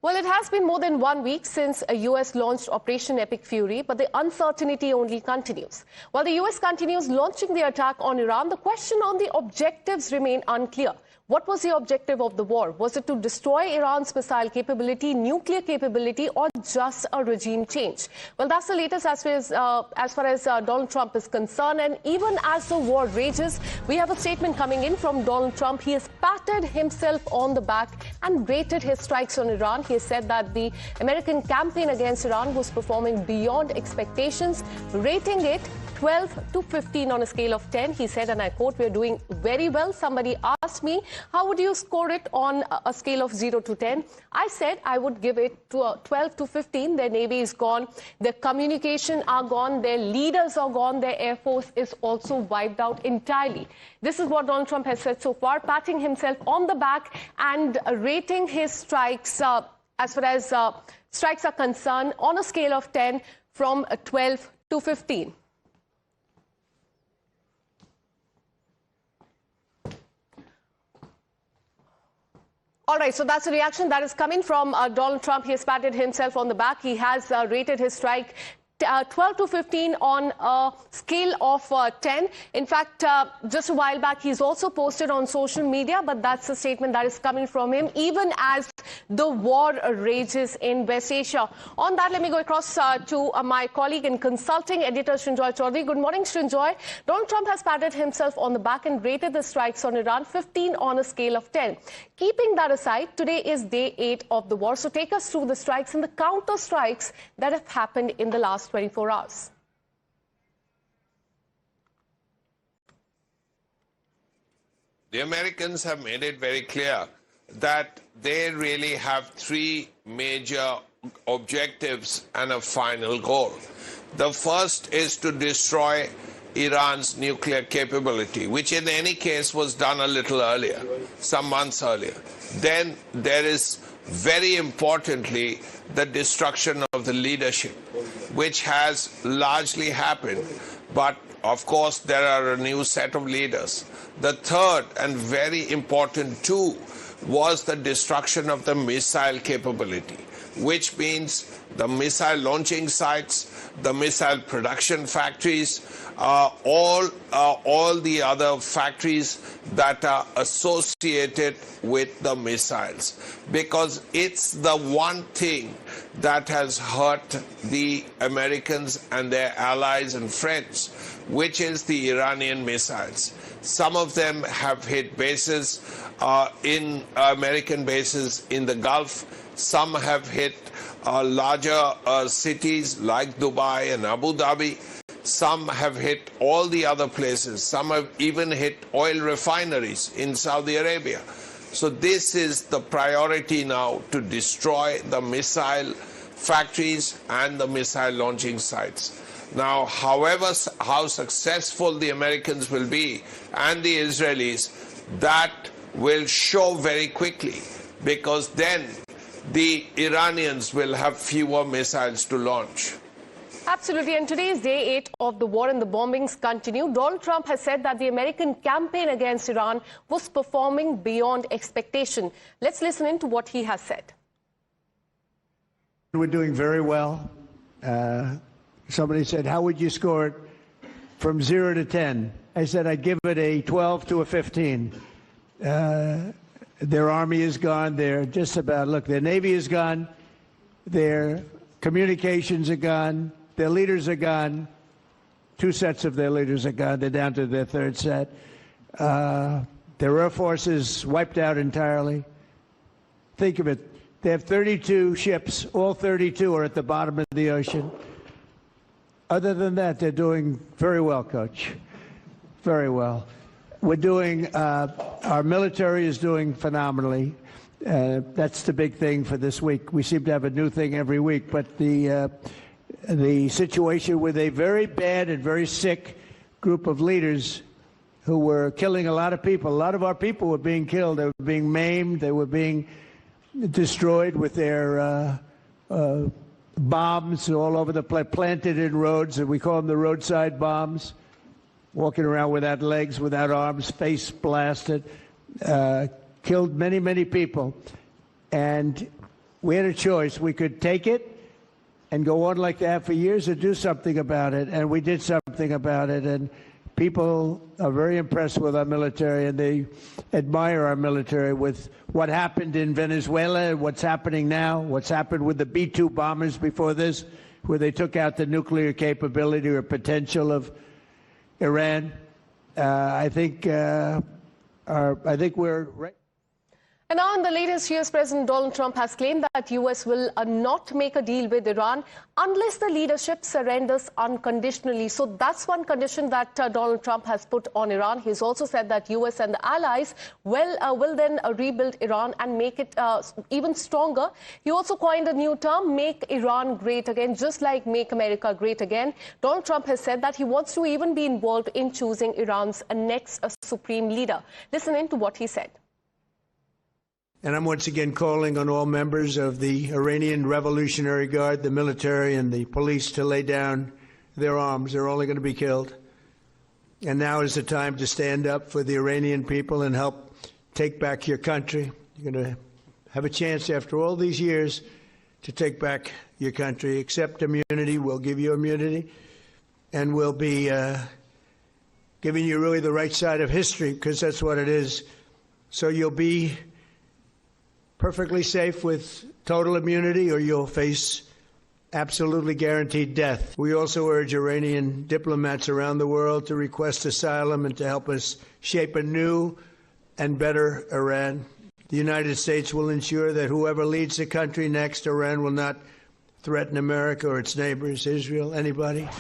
Well, it has been more than 1 week since a US launched Operation Epic Fury, but the uncertainty only continues. While the US continues launching the attack on Iran, the question on the objectives remain unclear. What was the objective of the war? Was it to destroy Iran's missile capability, nuclear capability, or just a regime change? Well, that's the latest as far as Donald Trump is concerned. And even as the war rages, we have a statement coming in from Donald Trump. He has patted himself on the back and rated his strikes on Iran. He has said that the American campaign against Iran was performing beyond expectations, rating it 12 to 15 on a scale of 10. He said, and I quote, "We're doing very well." Somebody asked me, how would you score it on a scale of 0 to 10? I said I would give it to a 12 to 15. Their Navy is gone. Their communication are gone. Their leaders are gone. Their Air Force is also wiped out entirely. This is what Donald Trump has said so far, patting himself on the back and rating his strikes as far as strikes are concerned on a scale of 10 from 12 to 15. All right, so that's a reaction that is coming from Donald Trump. He has patted himself on the back. He has rated his strike 12 to 15 on a scale of 10. In fact, just a while back, he's also posted on social media, but that's a statement that is coming from him, even as the war rages in West Asia. On that, let me go across to my colleague and consulting editor, Srinjoy Chaudhary. Good morning, Srinjoy. Donald Trump has patted himself on the back and rated the strikes on Iran 15 on a scale of 10. Keeping that aside, today is day 8 of the war. So take us through the strikes and the counter strikes that have happened in the last 24 hours. The Americans have made it very clear that they really have 3 major objectives and a final goal. The first is to destroy Iran's nuclear capability, which in any case was done a little earlier, some months earlier. Then there is, very importantly, the destruction of the leadership, which has largely happened. But of course, there are a new set of leaders. The third and very important too was the destruction of the missile capability, which means the missile launching sites, the missile production factories, all the other factories that are associated with the missiles, because it's the one thing that has hurt the Americans and their allies and friends, which is the Iranian missiles. Some of them have hit bases American bases in the Gulf. Some have hit larger cities like Dubai and Abu Dhabi. Some have hit all the other places. Some have even hit oil refineries in Saudi Arabia. So this is the priority now, to destroy the missile factories and the missile launching sites. Now, how successful the Americans will be and the Israelis, that will show very quickly, because then the Iranians will have fewer missiles to launch. Absolutely. And today is day 8 of the war and the bombings continue. Donald Trump has said that the American campaign against Iran was performing beyond expectation. Let's listen in to what he has said. We're doing very well. Somebody said, how would you score it from 0 to 10? I said I'd give it a 12 to a 15. Their army is gone. They're just about, look, their Navy is gone. Their communications are gone. Their leaders are gone. 2 sets of their leaders are gone. They're down to their 3rd set. Their Air Force is wiped out entirely. Think of it. They have 32 ships. All 32 are at the bottom of the ocean. Other than that, they're doing very well, Coach. Very well. We're doing, our military is doing phenomenally. That's the big thing for this week. We seem to have a new thing every week, but the situation with a very bad and very sick group of leaders who were killing a lot of people. A lot of our people were being killed. They were being maimed. They were being destroyed with their bombs all over the place, planted in roads, and we call them the roadside bombs. Walking around without legs, without arms, face blasted, killed many, many people. And we had a choice. We could take it and go on like that for years or do something about it. And we did something about it. And people are very impressed with our military, and they admire our military with what happened in Venezuela and what's happening now, what's happened with the B-2 bombers before this, where they took out the nuclear capability or potential of Iran. I think we're right. And now in the latest, US President Donald Trump has claimed that US will not make a deal with Iran unless the leadership surrenders unconditionally. So that's one condition that Donald Trump has put on Iran. He's also said that US and the allies will then rebuild Iran and make it even stronger. He also coined a new term, make Iran great again, just like make America great again. Donald Trump has said that he wants to even be involved in choosing Iran's next supreme leader. Listen in to what he said. And I'm once again calling on all members of the Iranian Revolutionary Guard, the military and the police, to lay down their arms. They're only going to be killed. And now is the time to stand up for the Iranian people and help take back your country. You're going to have a chance after all these years to take back your country. Accept immunity. We'll give you immunity. And we'll be giving you really the right side of history, because that's what it is. So you'll be perfectly safe with total immunity, or you'll face absolutely guaranteed death. We also urge Iranian diplomats around the world to request asylum and to help us shape a new and better Iran. The United States will ensure that whoever leads the country next, Iran will not threaten America or its neighbors, Israel, anybody.